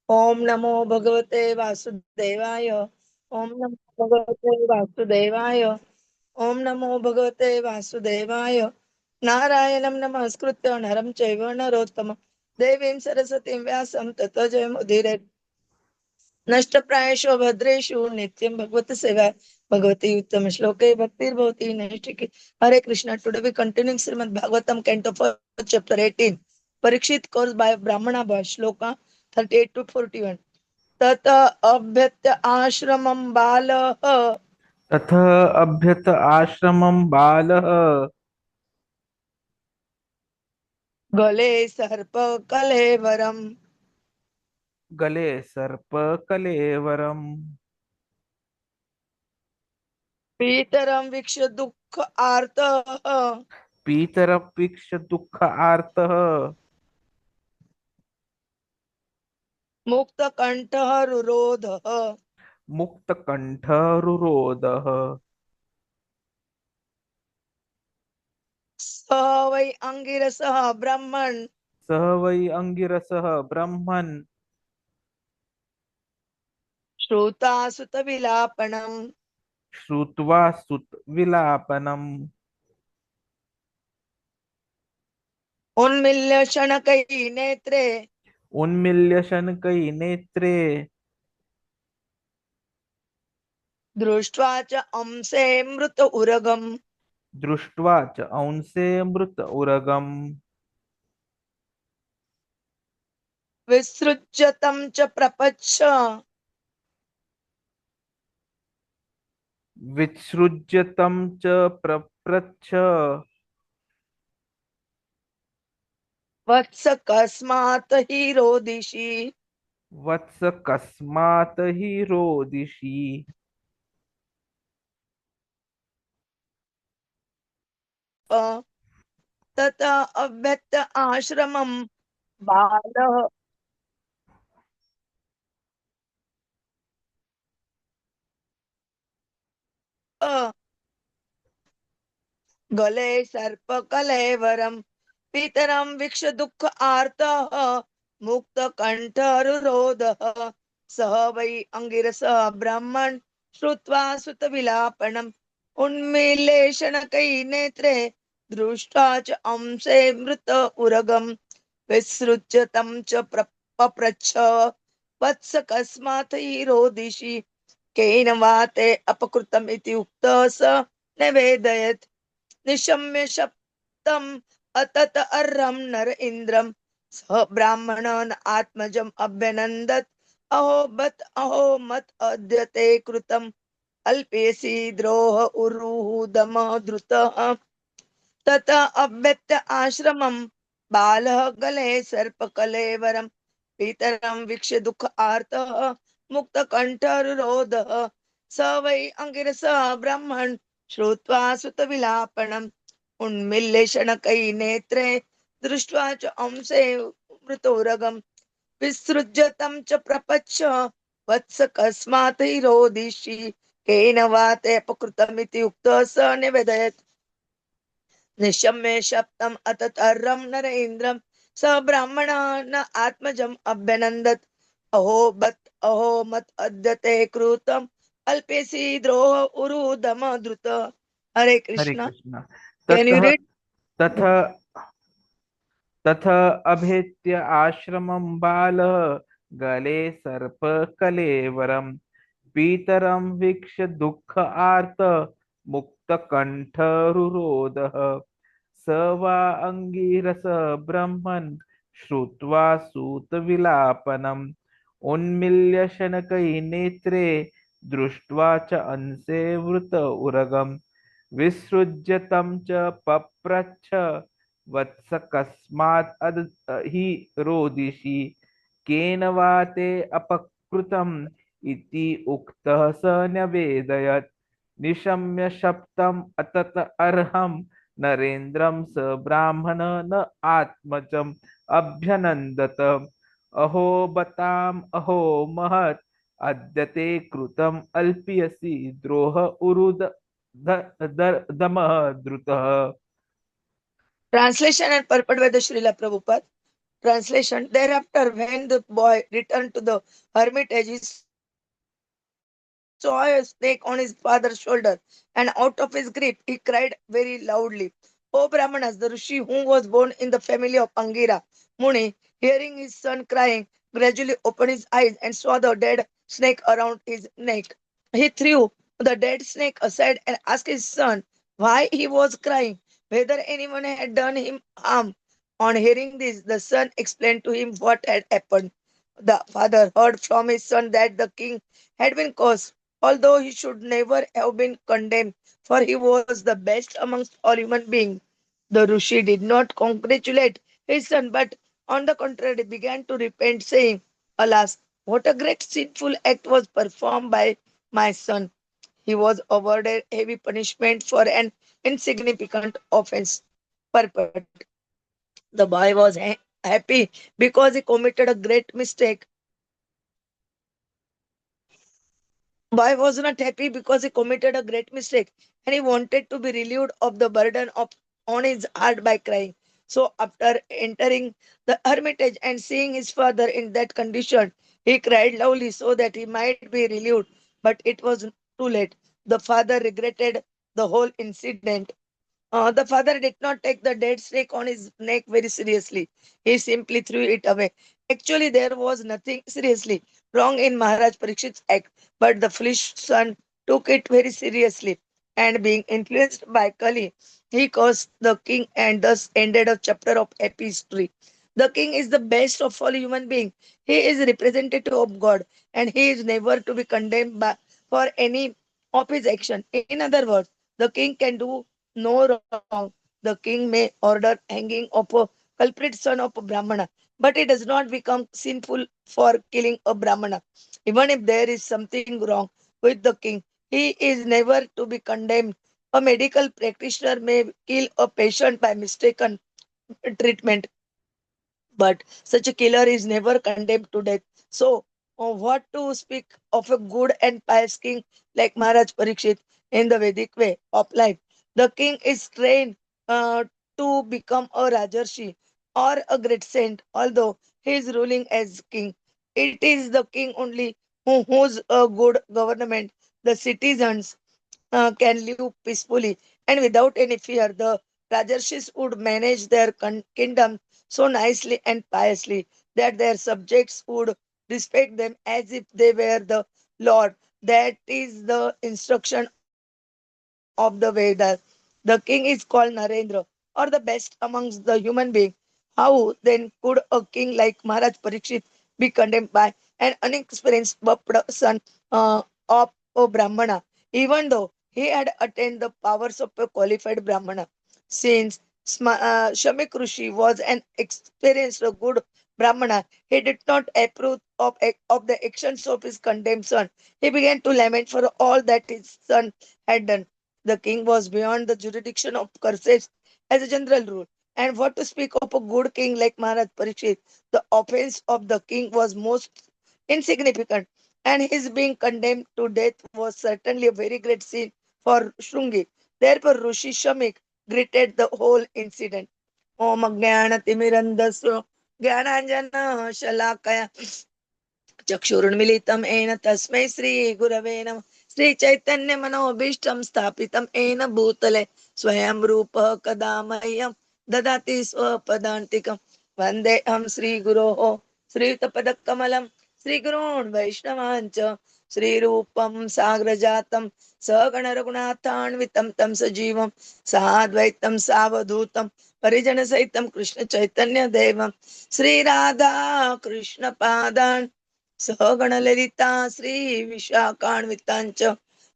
ओम नमो भगवते वासुदेवाय। ओम नमो भगवते वासुदेवाय। ओम नमो भगवते वासुदेवाय। नारायणं नमस्कृत्य नरं चैव नरोत्तमं देवीं सरस्वतीं व्यासं ततो जयमुदीरये। नष्टप्रायेषु भद्रेषु नित्यं भगवत सेवा भगवती उत्तम श्लोके भक्तिर्भवती नैष्ठिकी। Hare Krishna. Today we continuing Srimad Bhagavatam canto 4 chapter 18 Parikshit course by Brahmana boy shloka 38 to 41. तत अभ्यत्य आश्रमं बालः तथ अभ्यत आश्रमं बालः गले सर्प कलेवरम गले सर्पकलेवरम् पीतरं वीक्ष दुःख आर्तः पीतरपीक्ष दुःख आर्तः मुक्त कंठः रुरोधः मुक्तकण्ठ रुरोदः। स वै अंगिरसः ब्रह्मन् सह वै अंगिरसः ब्रह्मन् श्रुता सुत विलापनम् श्रुत्वा सुत विलापनम् उन्मिल्य शनकै नेत्रे उन्मील्य शनकै नेत्रे दृष्ट्वा च अंसे मृत उरगम् दृष्ट्वा च अंसे मृत उरगम् विसृज्य तं च प्रपच्छ विसृज्य तं च प्रप्रच्छ वत्स कस्मात् हि रोदिषि वत्स कस्मात् हि रोदिषि। तथा अव्यक्त आश्रमं बालः गले सर्प कलेवरम पितरं वीक्ष दुःख आर्तः मुक्त कंठरुरोधः सह वै अंगिरसः ब्राह्मण श्रुत्वा सुत विलापनम् उन्मीलेशनकै नेत्रे दृष्ट्वा च अंसे मृत उरगम् विसृज्य तं च पप्रच्छ वत्स कस्मात् हि रोदिषि केन वा ते अपकृतम् इति उक्तः स निवेदयत् निशम्य शब्दम अतत अर्हम नर इंद्रम स ब्राह्मणन आत्मजम अभ्यनंदत अहो मत अद्यते कृतम अल्पेसी द्रोह उरुदम द्रुतः ततः अभ्यत्य आश्रमं बालः गले सर्पकलेवरं पीतरं वीक्ष्य दुःख आर्तः मुक्तकण्ठरुरोधः स वै अंगिरसः ब्रह्मन् श्रुत्वा सुतविलापनम् उन्मील्य शनकै नेत्रे दृष्ट्वा च अंसे मृतोरगम् विसृज्य तं च प्रपच्छ वत्स कस्मात् हि रोदिषि केन वा ते अपकृतमिति उक्तः स निवेदयत् निशम्य शब्दम अततर्रम नरेन्द्रम स ब्राह्मणान आत्मजम अभ्यनंदत अहो मत अद्यते कृतम अल्पेसी द्रोह उरुदम द्रुत। हरे हरे कृष्णा। कृष्ण। कैन यू ततः रीड? तथ तथ अभेत्य आश्रमं बालः गले सर्पकलेवरम् पीतरं वीक्ष्य दुःख आर्त मुक्तकण्ठरुरोदः स वा अङ्गिरस ब्रह्मन् श्रुत्वा सूतविलापनम् उन्मील्य शनकैर्नेत्रे दृष्ट्वा च अंसे वृत उरगम् विसृज्य तं च पप्रच्छ वत्स कस्मात् हि रोदिषि केन वा ते अपकृतम् इति उक्तः स न्यवेदयत् निशम्य शप्तम् अतत अर्हम् नरेन्द्रं स ब्राह्मण न आत्मजम् अभ्यनन्दत अहो बताम् अहो महत् अद्यते कृतम् अल्पीयसि द्रोह उरुद दमः द्रुतः। Translation and purport by the Srila Prabhupada. Translation. Thereafter, when the boy returned to the hermitage, he saw a snake on his father's shoulder, and out of his grip, he cried very loudly, O Brahmanas, the Rishi who was born in the family of Aṅgirā Muni, hearing his son crying, gradually opened his eyes and saw the dead snake around his neck. He threw the dead snake aside and asked his son why he was crying, whether anyone had done him harm. On hearing this, the son explained to him what had happened. The father heard from his son that the king had been cursed, although he should never have been condemned, for he was the best amongst all human beings. The Rishi did not congratulate his son, but on the contrary began to repent, saying, Alas, what a great sinful act was performed by my son. He was awarded heavy punishment for an insignificant offense. Purport. The boy was happy because he committed a great mistake. Boy was not happy because he committed a great mistake and he wanted to be relieved of the burden of on his heart by crying. So after entering the hermitage and seeing his father in that condition, he cried loudly so that he might be relieved. But it was too late. The father regretted the whole incident. The father did not take the dead snake on his neck very seriously. He simply threw it away. Actually, there was nothing seriously wrong in Maharaj Parikshit's act, but the foolish son took it very seriously. And being influenced by Kali, he cursed the king and thus ended a chapter of happy history. The king is the best of all human beings. He is representative of God and he is never to be condemned for any of his action. In other words, the king can do no wrong. The king may order hanging of a culprit son of a Brahmana, but it does not become sinful for killing a Brahmana. Even if there is something wrong with the king, he is never to be condemned. A medical practitioner may kill a patient by mistaken treatment, but such a killer is never condemned to death. So, what to speak of a good and pious king like Maharaj Parikshit in the Vedic way of life? The king is trained to become a Rajarshi or a great saint, although he is ruling as king. It is the king only whose a good government, the citizens can live peacefully and without any fear. The Rajarshis would manage their kingdom so nicely and piously that their subjects would respect them as if they were the Lord. That is the instruction of the Vedas. The king is called Narendra or the best amongst the human beings. How then could a king like Maharaj Parikshit be condemned by an inexperienced son of a Brahmana, even though he had attained the powers of a qualified Brahmana? Since Shamik Rishi was an experienced good Brahmana, he did not approve of the actions of his condemned son. He began to lament for all that his son had done. The king was beyond the jurisdiction of curses as a general rule. And what to speak of a good king like Maharaj Parikshit? The offense of the king was most insignificant, and his being condemned to death was certainly a very great sin for Shrungi. Therefore, Rishi Shamik greeted the whole incident. Om Jnana Jnananjana Shalakaya चक्षुरुन्मिलितं येन तस्मै श्रीगुरवे नमः श्रीचैतन्यमनोभीष्टं स्थापितं येन भूतले स्वयं रूपः कदा मह्यं ददाति स्वपदान्तिकं वन्देऽहं श्रीगुरोः श्रीयुतपदकमलं श्रीगुरून् वैष्णवाञ्च श्रीरूपं साग्रजातं सगणरघुनाथान्वितं तं सजीवं साद्वैतं सावधूतं परिजनसहितं कृष्णचैतन्यदेवं श्रीराधा कृष्णपादान् सहगणललिता श्रीविशाखान्विताञ्च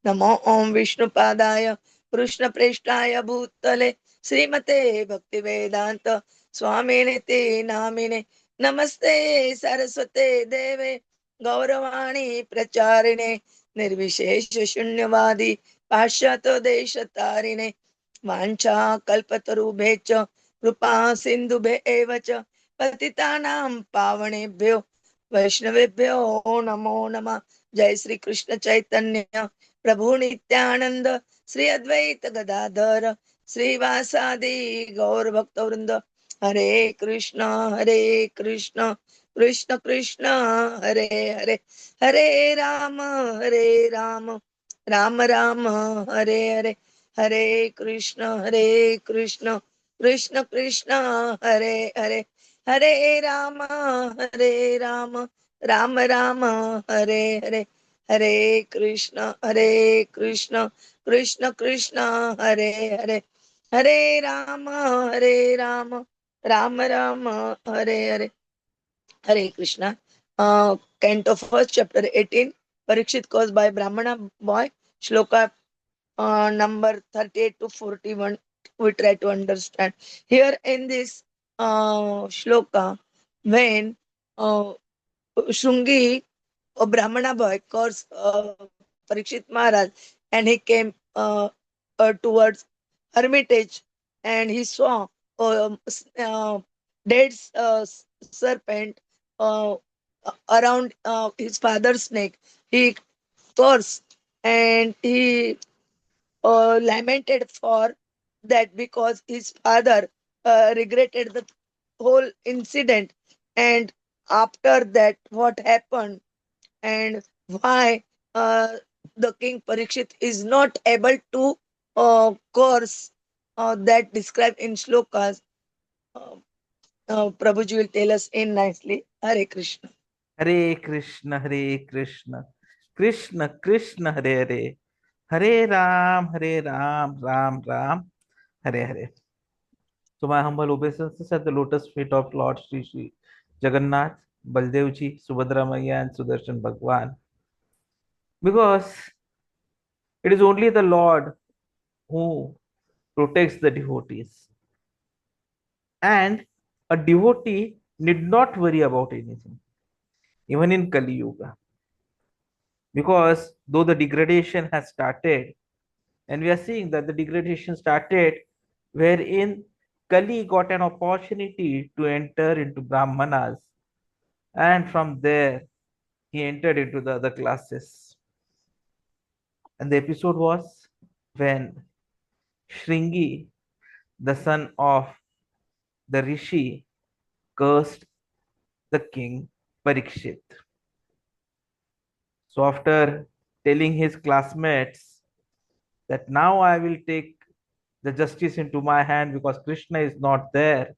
नमो ॐ विष्णुपादाय कृष्णप्रेष्ठाय भूतले श्रीमते भक्तिवेदान्त स्वामिनिति नामिने नमस्ते सरस्वते देवे गौरवाणी प्रचारिणे निर्विशेष शून्यवादी पाश्चात्य देशतारिणे वाञ्छा कल्पतरुभ्यश्च कृपा सिन्धुभ्य एव च पतितानां पावनेभ्यो वैष्णवेभ्यो नमो नमः। जय श्री कृष्ण चैतन्य प्रभु नित्यानंद श्री अद्वैत गदाधर श्रीवासादि गौर भक्त वृंद Hare Krishna, Krishna Krishna, Hare Hare, Hare Rama, Rama Rama, Hare Hare, Hare Krishna, Krishna Krishna, Hare Hare, Hare Rama, Rama Rama, Hare Hare, Hare Krishna, Krishna Krishna, Hare Hare, Hare Rama, Rama Rama, Hare Hare. Hare Krishna. Canto first, chapter 18. Parikshit caused by Brahmana boy. Shloka number 38 to 41. We try to understand. Here in this shloka, when uh, Shungi, a Brahmana boy, cursed Parikshit Maharaj, and he came towards hermitage, and he saw dead serpent uh, around his father's neck. He cursed and he lamented for that because his father regretted the whole incident. And after that, what happened and why the king Parikshit is not able to curse that described in shlokas. Uh, Prabhuji will tell us in nicely. Hare Krishna. Hare Krishna, Hare Krishna, Krishna Krishna, Hare Hare, Hare Ram, Hare Ram, Ram Ram, Hare Hare. So my humble obeisances at the lotus feet of Lord Shri Jagannath, Baldev Ji, Subhadra Maya, and Sudarshan Bhagwan. Because it is only the Lord who protects the devotees. And a devotee need not worry about anything, even in Kali Yuga. Because though the degradation has started, and we are seeing that the degradation started wherein Kali got an opportunity to enter into Brahmanas, and from there he entered into the other classes. And the episode was when Shringi, the son of the Rishi, cursed the king Parikshit. So after telling his classmates that now I will take the justice into my hand because Krishna is not there,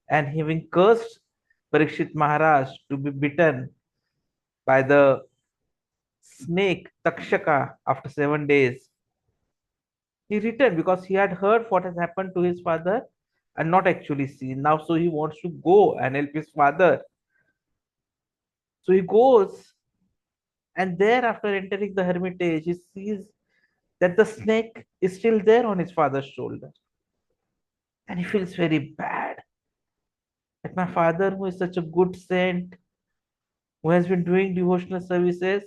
and having cursed Parikshit Maharaj to be bitten by the snake Takshaka after 7 days, he returned because he had heard what has happened to his father and not actually seen. Now, so he wants to go and help his father. So he goes, and there, after entering the hermitage, he sees that the snake is still there on his father's shoulder. And he feels very bad that my father, who is such a good saint, who has been doing devotional services,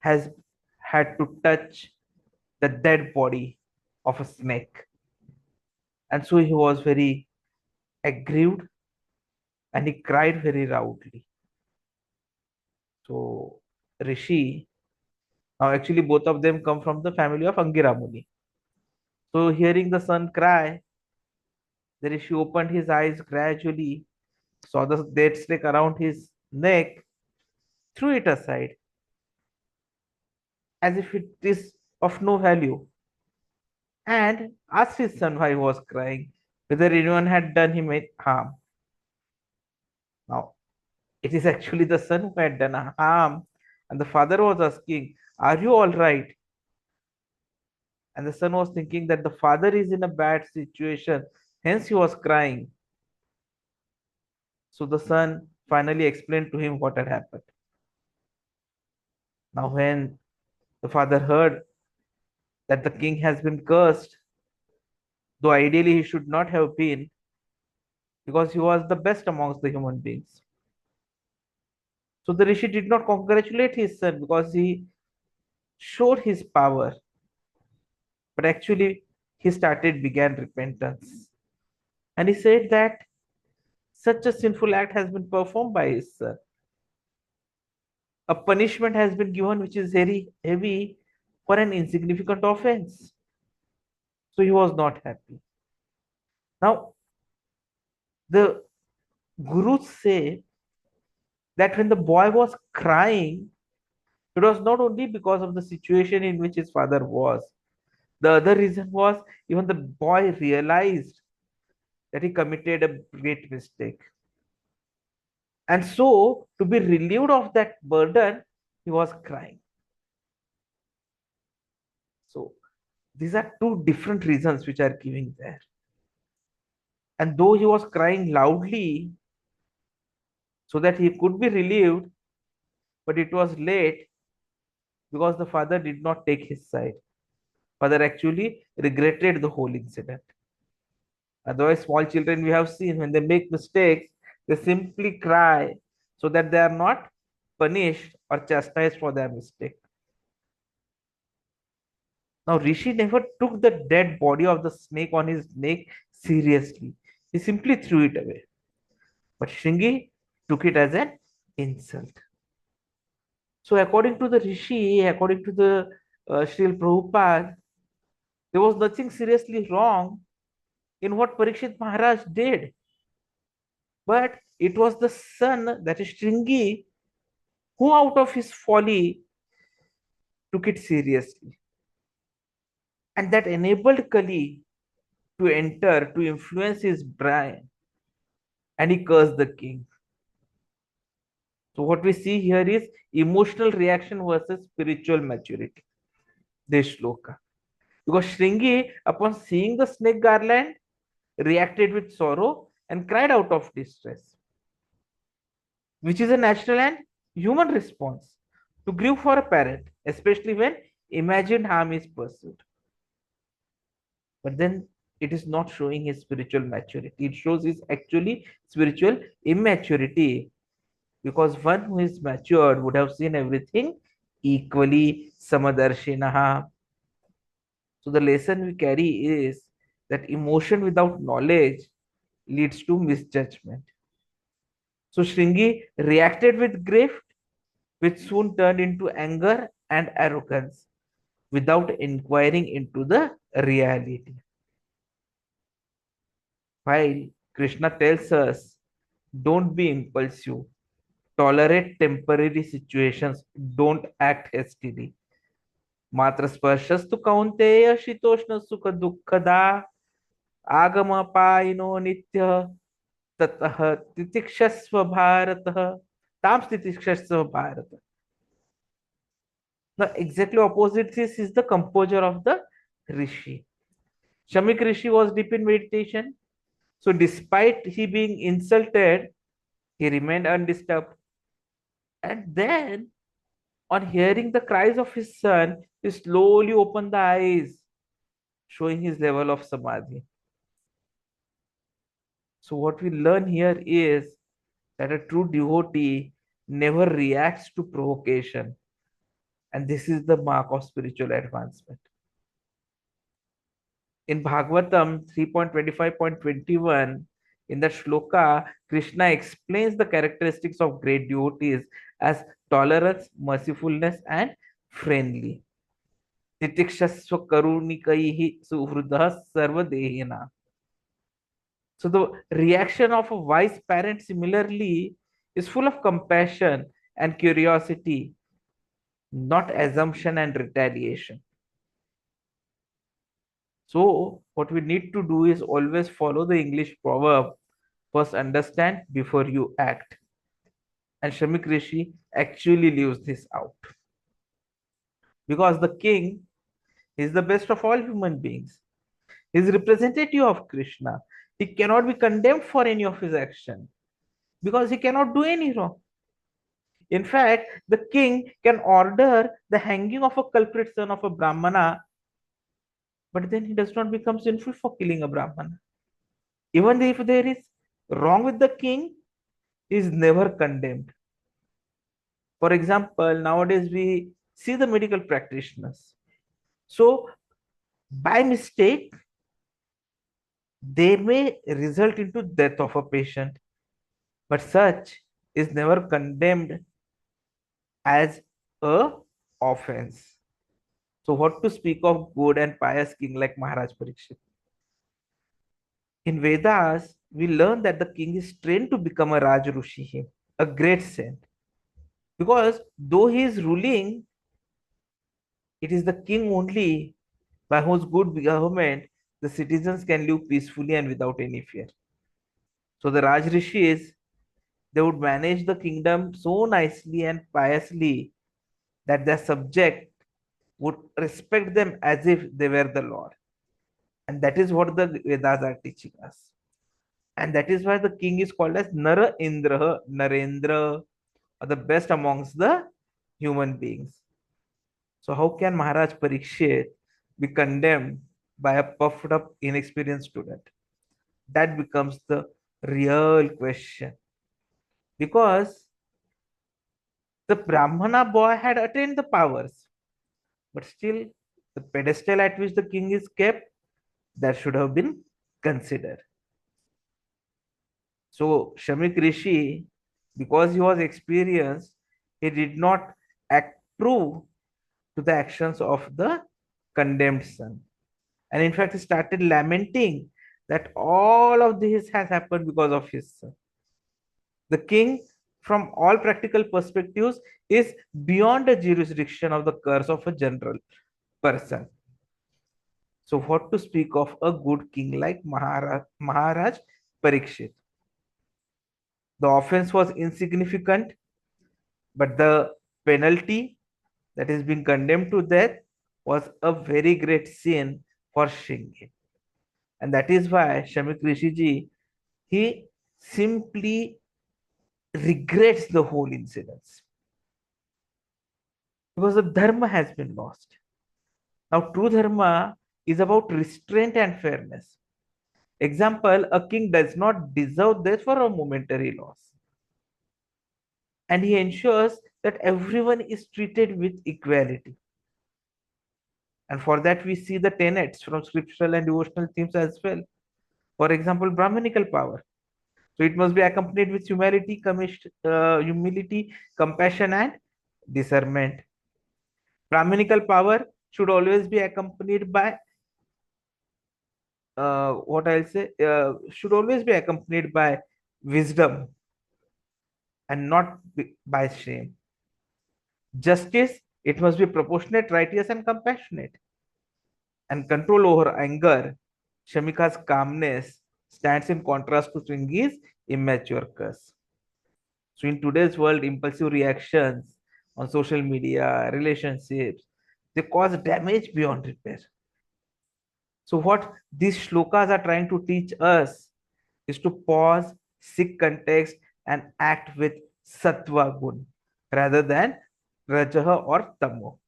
has had to touch the dead body of a snake. And so he was very aggrieved and he cried very loudly. So Rishi, now actually both of them come from the family of Aṅgirā Muni. So hearing the son cry, the Rishi opened his eyes gradually, saw the dead snake around his neck, threw it aside as if it is of no value, and asked his son why he was crying, whether anyone had done him harm. Now, it is actually the son who had done harm, and the father was asking, "Are you all right?" And the son was thinking that the father is in a bad situation, hence he was crying. So the son finally explained to him what had happened. Now, when the father heard that the king has been cursed, though ideally he should not have been, because he was the best amongst the human beings. So the rishi did not congratulate his son because he showed his power, but actually he began repentance. And he said that such a sinful act has been performed by his son. A punishment has been given which is very heavy for an insignificant offense. So he was not happy. Now, The gurus say that when the boy was crying, it was not only because of the situation in which his father was. The other reason was even the boy realized that he committed a great mistake. And so, to be relieved of that burden, he was crying. So, these are two different reasons which are giving there. And though he was crying loudly so that he could be relieved, but it was late because the father did not take his side. Father actually regretted the whole incident. Otherwise, small children we have seen when they make mistakes, they simply cry so that they are not punished or chastised for their mistake. Now, Rishi never took the dead body of the snake on his neck seriously. He simply threw it away. But Shringi took it as an insult. So, according to the Rishi, according to the Srila Prabhupada, there was nothing seriously wrong in what Parikshit Maharaj did. But it was the son, that is Shringi, who out of his folly took it seriously. And that enabled Kali to enter, to influence his brain, and he cursed the king. So what we see here is emotional reaction versus spiritual maturity. This shloka. Because Shringi, upon seeing the snake garland, reacted with sorrow and cried out of distress, which is a natural and human response to grieve for a parent, especially when imagined harm is pursued. But then it is not showing his spiritual maturity. It shows his actually spiritual immaturity, because one who is matured would have seen everything equally. Samadarshinaha. So the lesson we carry is that emotion without knowledge leads to misjudgment. So Shringi reacted with grief, which soon turned into anger and arrogance without inquiring into the reality. While Krishna tells us, don't be impulsive, tolerate temporary situations, don't act hastily. Matra sparshastu kaunteya shitoshna sukha dukkada agama paino nitya tatah titikshasva bharatah tam titikshasva bharatah. The exactly opposite this is the composure of the Rishi. Shamik Rishi was deep in meditation. So despite he being insulted, he remained undisturbed. And then, on hearing the cries of his son, he slowly opened the eyes, showing his level of samadhi. So, what we learn here is that a true devotee never reacts to provocation. And this is the mark of spiritual advancement. In Bhagavatam 3.25.21, in the shloka, Krishna explains the characteristics of great devotees as tolerance, mercifulness, and friendly. Titikshasva karunikaihi suhrudah sarvadehina. So the reaction of a wise parent similarly is full of compassion and curiosity, not assumption and retaliation. So what we need to do is always follow the English proverb, first understand before you act. And Shamik Rishi actually leaves this out. Because the king is the best of all human beings. He is representative of Krishna. He cannot be condemned for any of his action because he cannot do any wrong. In fact, the king can order the hanging of a culprit son of a Brahmana, but then he does not become sinful for killing a Brahmana. Even if there is wrong with the king, he is never condemned. For example, nowadays we see the medical practitioners. So, by mistake, they may result into death of a patient, but such is never condemned as a offense. So what to speak of good and pious king like Maharaj Parikshit? In Vedas, we learn that the king is trained to become a Raj Rishi, a great saint. Because though he is ruling, it is the king only by whose good government the citizens can live peacefully and without any fear. So the Raj Rishis, they would manage the kingdom so nicely and piously that their subject would respect them as if they were the Lord. And that is what the Vedas are teaching us. And that is why the king is called as Nara Indra, Narendra, or the best amongst the human beings. So how can Maharaj Parikshit be condemned by a puffed up, inexperienced student? That becomes the real question. Because the Brahmana boy had attained the powers, but still the pedestal at which the king is kept, that should have been considered. So Shamik Rishi, because he was experienced, he did not approve to the actions of the condemned son. And in fact, he started lamenting that all of this has happened because of his son. The king, from all practical perspectives, is beyond the jurisdiction of the curse of a general person. So, what to speak of a good king like Maharaj Parikshit? The offense was insignificant, but the penalty that is being condemned to death was a very great sin for Shringi. And that is why Shamik Rishiji, he simply regrets the whole incident because the dharma has been lost. Now, true dharma is about restraint and fairness. Example, a king does not deserve death for a momentary loss. And he ensures that everyone is treated with equality. And for that, we see the tenets from scriptural and devotional themes as well. For example, Brahmanical power. So it must be accompanied with humility, compassion, and discernment. Brahminical power should always be accompanied by what I'll say should always be accompanied by wisdom and not by shame. Justice, it must be proportionate, righteous, and compassionate. And control over anger, Shamika's calmness stands in contrast to Shringi's immature curse. So in today's world, impulsive reactions on social media, relationships, they cause damage beyond repair. So what these shlokas are trying to teach us is to pause, seek context, and act with sattva gun rather than rajaha or tamo.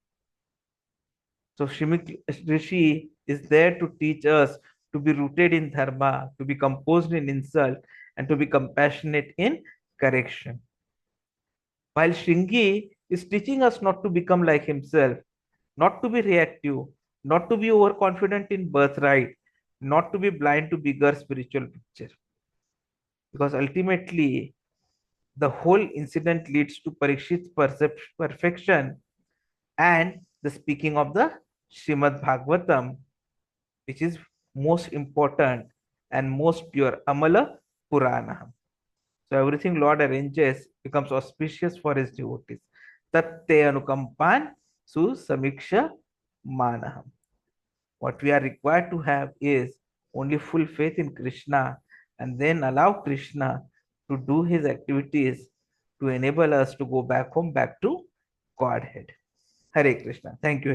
So Shimik Rishi is there to teach us to be rooted in dharma, to be composed in insult, and to be compassionate in correction. While Shringi is teaching us not to become like himself, not to be reactive, not to be overconfident in birthright, not to be blind to bigger spiritual picture. Because ultimately, the whole incident leads to Parikshit's perfection and the speaking of the Srimad Bhagavatam, which is most important and most pure, Amala Purana. So everything Lord arranges becomes auspicious for his devotees. Tatte anukampan su samiksha manaham. What we are required to have is only full faith in Krishna and then allow Krishna to do his activities to enable us to go back home, back to Godhead. Hare Krishna. Thank you.